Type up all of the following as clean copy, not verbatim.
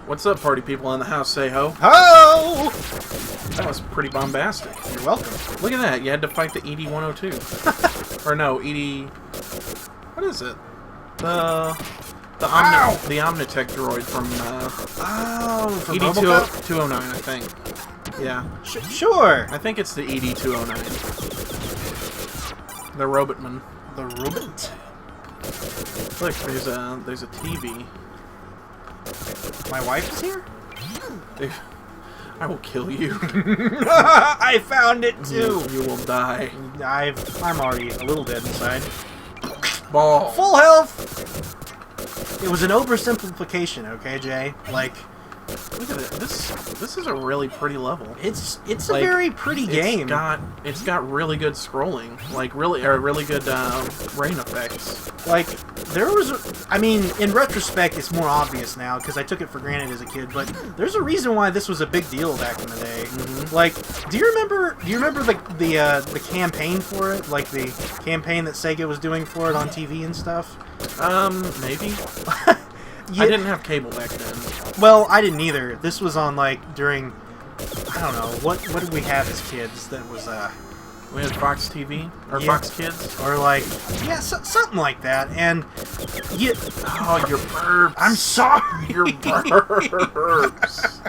What's up, party people in the house? Say ho. Ho! That was pretty bombastic. You're welcome. Look at that. You had to fight the ED-102. Or no, ED... What is it? The Omnitech droid from from ED-209, I think. Yeah. Sure. I think it's the ED-209. The Robotman. The robot? Look, there's a TV. My wife is here? I will kill you. I found it too. You will die. I'm already a little dead inside. Ball. Full health. It was an oversimplification, okay, Jay? Like, look at it. This is a really pretty level. It's like, a very pretty game. It's got really good scrolling, like really good rain effects. Like there was, I mean, in retrospect, it's more obvious now because I took it for granted as a kid. But there's a reason why this was a big deal back in the day. Mm-hmm. Like, do you remember the campaign for it? Like the campaign that Sega was doing for it on TV and stuff. Maybe. I didn't have cable back then. Well, I didn't either. This was on, like, during... I don't know. What did we have as kids that was, We had Fox TV? Or yeah. Fox Kids? Or, like... Yeah, something like that. And... Oh, your burps. I'm sorry! Your burps.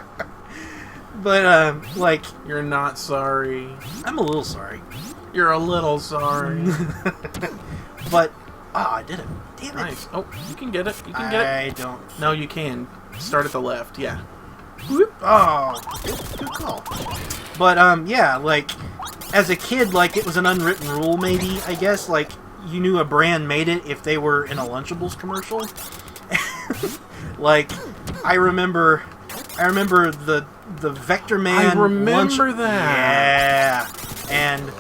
But, like... You're not sorry. I'm a little sorry. You're a little sorry. But... Oh, I did it. Damn it. Nice. Oh, you can get it. You can get it. I don't... No, you can. Start at the left. Yeah. Whoop. Oh, good call. But, yeah, like, as a kid, like, it was an unwritten rule, maybe, I guess. Like, you knew a brand made it if they were in a Lunchables commercial. Like, I remember the Vectorman... I remember that! Yeah. And...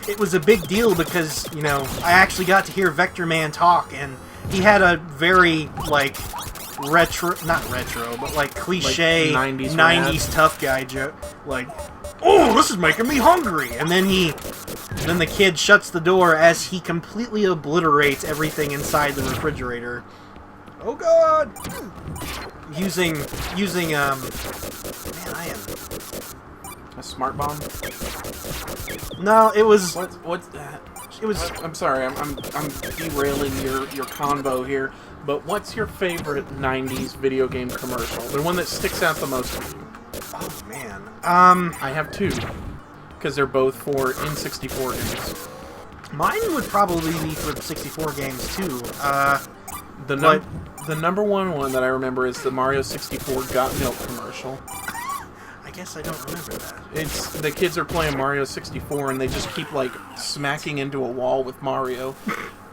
It was a big deal because, you know, I actually got to hear Vectorman talk, and he had a very, like, not retro, but, like, cliche, like 90s tough guy joke. Like, oh, this is making me hungry! And then the kid shuts the door as he completely obliterates everything inside the refrigerator. Oh, God! Using, man, I am... A smart bomb? No, it was... What's that? It was... I'm sorry, I'm derailing your convo here, but what's your favorite 90s video game commercial? The one that sticks out the most to you? Oh, man. I have two, because they're both for N64 games. Mine would probably be for the 64 games, too. The number one that I remember is the Mario 64 Got Milk commercial. I guess I don't remember that. It's the kids are playing Mario 64 and they just keep like smacking into a wall with Mario,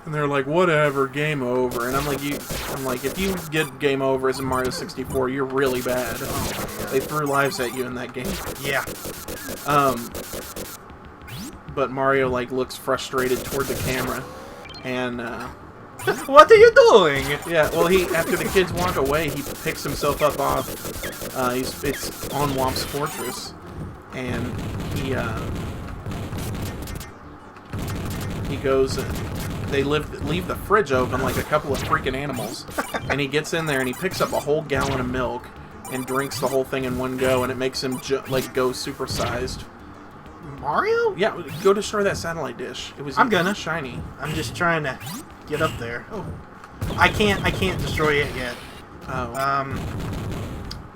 and they're like, "Whatever, game over." And I'm like, if you get game over as a Mario 64, you're really bad. Oh, they threw lives at you in that game. Yeah. But Mario like looks frustrated toward the camera, and what are you doing? yeah, well, after the kids walk away, he picks himself up off. It's on Womp's Fortress, and he goes. They leave the fridge open like a couple of freaking animals, and he gets in there and he picks up a whole gallon of milk and drinks the whole thing in one go, and it makes him go supersized. Mario? Yeah, go destroy that satellite dish. I'm gonna. Shiny. I'm just trying to get up there. Oh, I can't destroy it yet. Oh.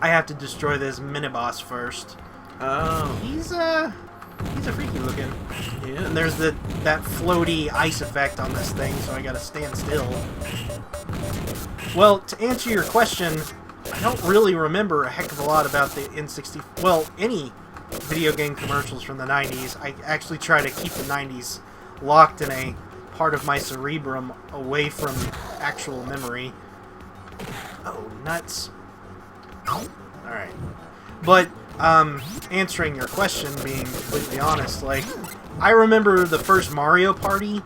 I have to destroy this mini-boss first. Oh. He's a freaky looking. Yeah. And there's that floaty ice effect on this thing, so I gotta stand still. Well, to answer your question, I don't really remember a heck of a lot about the N64... Well, any video game commercials from the 90s. I actually try to keep the 90s locked in a part of my cerebrum away from actual memory. Oh, nuts. Alright. But, answering your question, being completely honest, like, I remember the first Mario Party.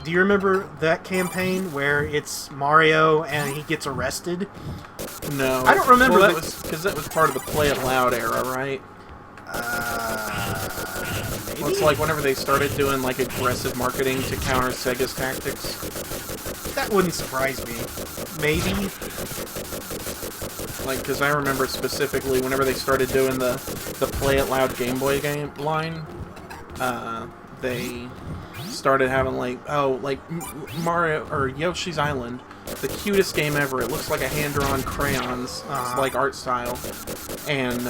Do you remember that campaign where it's Mario and he gets arrested? No. I don't remember. Well, because that was part of the Play It Loud era, right? Maybe? Well, it's like whenever they started doing like aggressive marketing to counter Sega's tactics. That wouldn't surprise me. Maybe. like, because I remember specifically whenever they started doing the Play It Loud Game Boy game line, they started having like, oh, like Mario or Yoshi's Island, the cutest game ever. It looks like a hand-drawn crayons, it's like art style, and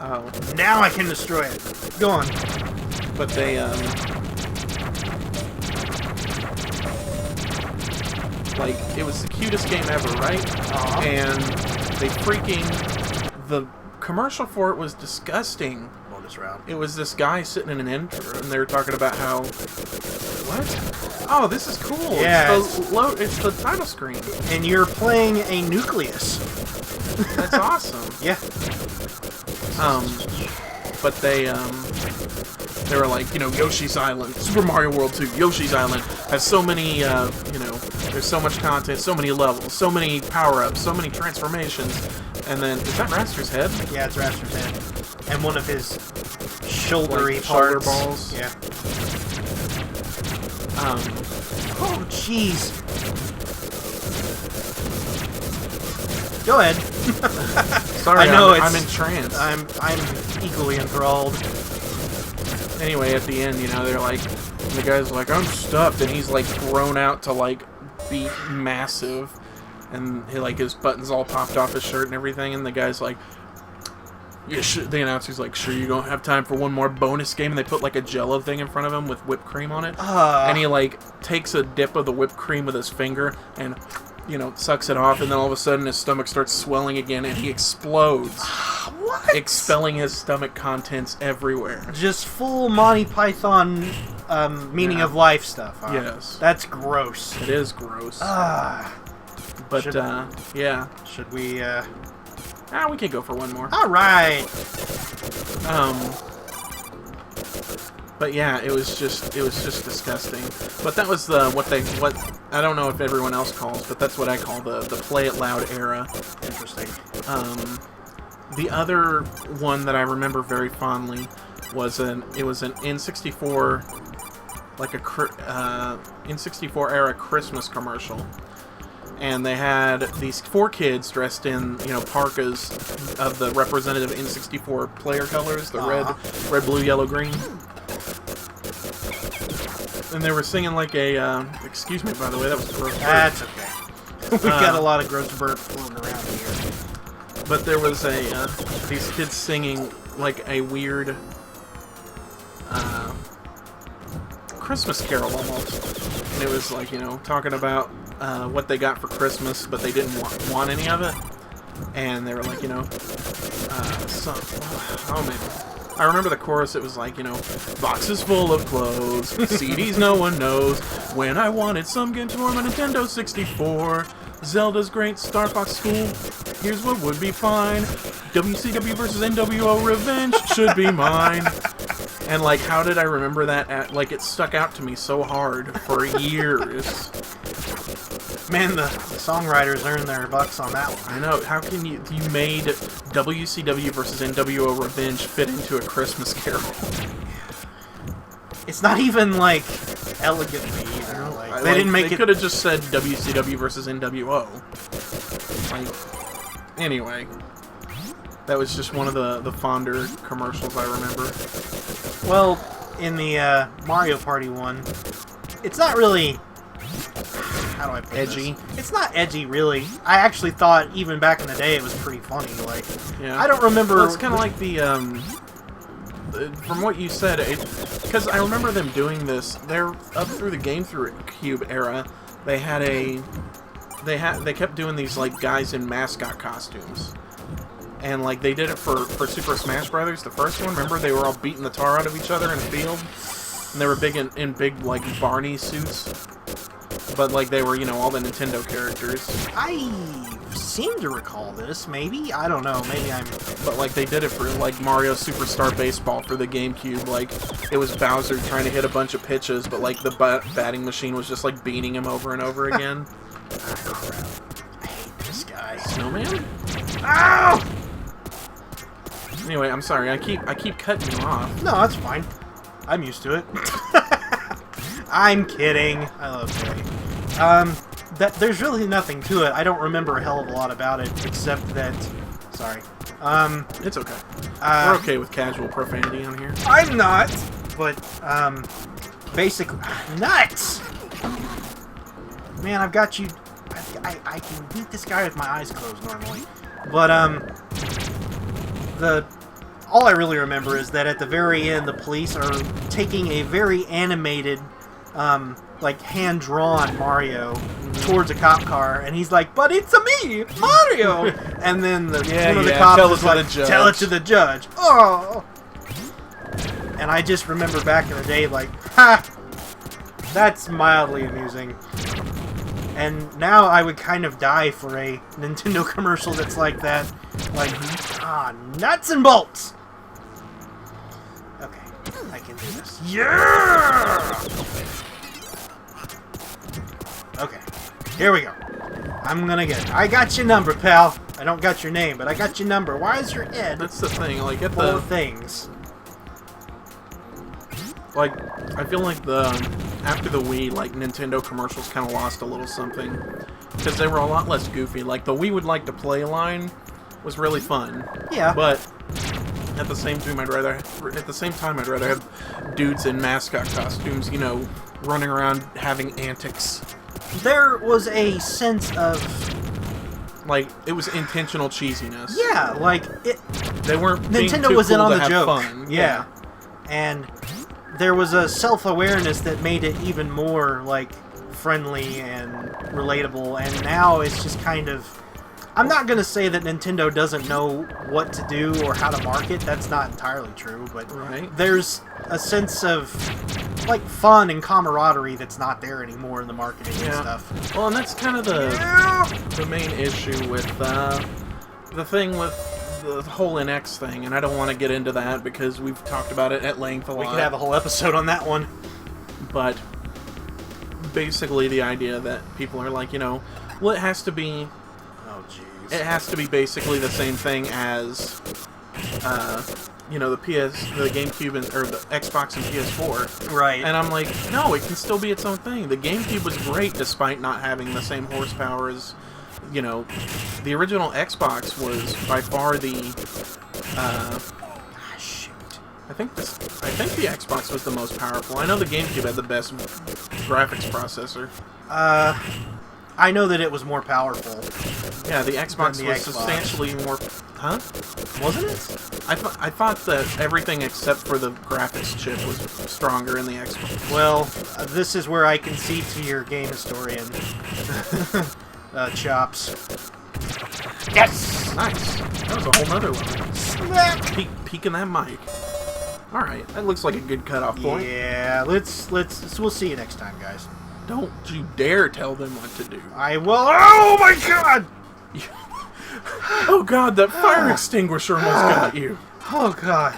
oh, now I can destroy it. Go on. but they like, it was the cutest game ever, right? And they the commercial for it was disgusting. Bonus round. It was this guy sitting in an intro, and they were talking about how, what? Oh, this is cool. Yeah, it's the title screen. And you're playing a nucleus. That's awesome. Yeah. But they were like, you know, Yoshi's Island, Super Mario World 2, Yoshi's Island has so many, you know, there's so much content, so many levels, so many power-ups, so many transformations. And then, is that Raster's head? Yeah, it's Raster's head. And one of his shouldery like shoulder parts. balls. Yeah. Oh, jeez. Go ahead. Sorry, I know I'm entranced. I'm equally enthralled. Anyway, at the end, you know, they're like, the guy's like, I'm stuffed, and he's like grown out to like be massive, and he, like, his buttons all popped off his shirt and everything, and the guy's like, yeah, the announcer's like, sure, you don't have time for one more bonus game, and they put like a Jell-O thing in front of him with whipped cream on it, and he like takes a dip of the whipped cream with his finger and, you know, sucks it off, and then all of a sudden his stomach starts swelling again, and he explodes. What? Expelling his stomach contents everywhere. Just full Monty Python meaning of life stuff, huh? Yes. That's gross. It is gross. But, yeah. Should we, we can go for one more. Alright! But yeah, it was just disgusting. But that was what I don't know if everyone else calls, but that's what I call the Play It Loud era. Interesting. The other one that I remember very fondly was an N64, like a N64 era Christmas commercial, and they had these 4 kids dressed in, you know, parkas of the representative N64 player colors, the red, blue, yellow, green, and they were singing like a excuse me, by the way, that was a gross bird. That's okay. We've got a lot of gross birds floating around here. But there was these kids singing like a weird Christmas carol almost. And it was like, you know, talking about what they got for Christmas, but they didn't want any of it. And they were like, you know, oh man. I remember the chorus, it was like, you know, boxes full of clothes, CDs no one knows, when I wanted some games for my Nintendo 64, Zelda's great, Star Fox School, here's what would be fine, WCW versus NWO Revenge should be mine. And, like, how did I remember that? Like, it stuck out to me so hard for years. Man, the songwriters earned their bucks on that one. I know. How can you made WCW versus NWO Revenge fit into a Christmas carol? It's not even, like, elegantly either. Like, they didn't make it... They could have just said WCW versus NWO. Like, anyway. That was just one of the fonder commercials I remember. Well, in the Mario Party one, it's not really... How do I put edgy? This? It's not edgy, really. I actually thought, even back in the day, it was pretty funny. Like, yeah. I don't remember... Well, it's kind of like the... from what you said, because I remember them doing this. They're up through the GameCube era. They had they kept doing these like guys in mascot costumes, and like they did it for Super Smash Brothers, the first one. Remember, they were all beating the tar out of each other in a field, and they were big in big like Barney suits. But like they were, you know, all the Nintendo characters. I seem to recall this. Maybe, I don't know. Maybe I'm. But like they did it for like Mario Superstar Baseball for the GameCube. Like it was Bowser trying to hit a bunch of pitches, but like the batting machine was just like beating him over and over again. Ah, crap! I hate this guy. Snowman? Ow! Anyway, I'm sorry. I keep cutting you off. No, that's fine. I'm used to it. I'm kidding. I love kidding. there's really nothing to it. I don't remember a hell of a lot about it, except that... Sorry. It's okay. We're okay with casual profanity on here. I'm not! But, basically... Nuts! Man, I've got you... I can beat this guy with my eyes closed normally. But, all I really remember is that at the very end, the police are taking a very animated, like, hand-drawn Mario towards a cop car, and he's like, "But it's me, Mario!" And then one of the cops is like, "Tell it to the judge." Oh! And I just remember back in the day, like, ha! That's mildly amusing. And now I would kind of die for a Nintendo commercial that's like that. Like, nuts and bolts! Okay, I can do this. Yeah! Okay, here we go. I'm gonna get it. I got your number, pal. I don't got your name, but I got your number. Why is your head That's the thing, like, at full the... of things? Like, I feel like after the Wii, like, Nintendo commercials kind of lost a little something. Because they were a lot less goofy. Like, the We Would Like to Play line was really fun. Yeah. But at the same time, I'd rather have dudes in mascot costumes, you know, running around having antics. There was a sense of... Like, it was intentional cheesiness. Yeah, like, They weren't being Nintendo too was in cool on to the have joke. fun. Yeah. And there was a self-awareness that made it even more, like, friendly and relatable, and now it's just kind of... I'm not going to say that Nintendo doesn't know what to do or how to market. That's not entirely true, but there's a sense of, like, fun and camaraderie that's not there anymore in the marketing and stuff. Well, and that's kind of the main issue with the thing with the whole NX thing, and I don't want to get into that because we've talked about it at length a lot. We could have a whole episode on that one. But basically the idea that people are like, you know, well, it has to be... Oh, jeez. It has to be basically the same thing as, you know, the GameCube, or the Xbox and PS4. Right. And I'm like, no, it can still be its own thing. The GameCube was great despite not having the same horsepower as, you know, the original Xbox was by far the, shoot. I think the Xbox was the most powerful. I know the GameCube had the best graphics processor. I know that it was more powerful. Yeah, the Xbox was substantially more... Huh? Wasn't it? I thought that everything except for the graphics chip was stronger in the Xbox. Well, this is where I concede to your game historian chops. Yes! Nice. That was a whole nother one. Snap! Peeking that mic. Alright, that looks like a good cutoff point. Yeah, we'll see you next time, guys. Don't you dare tell them what to do. I will. Oh my god! Oh god, that fire extinguisher almost got you. Oh god.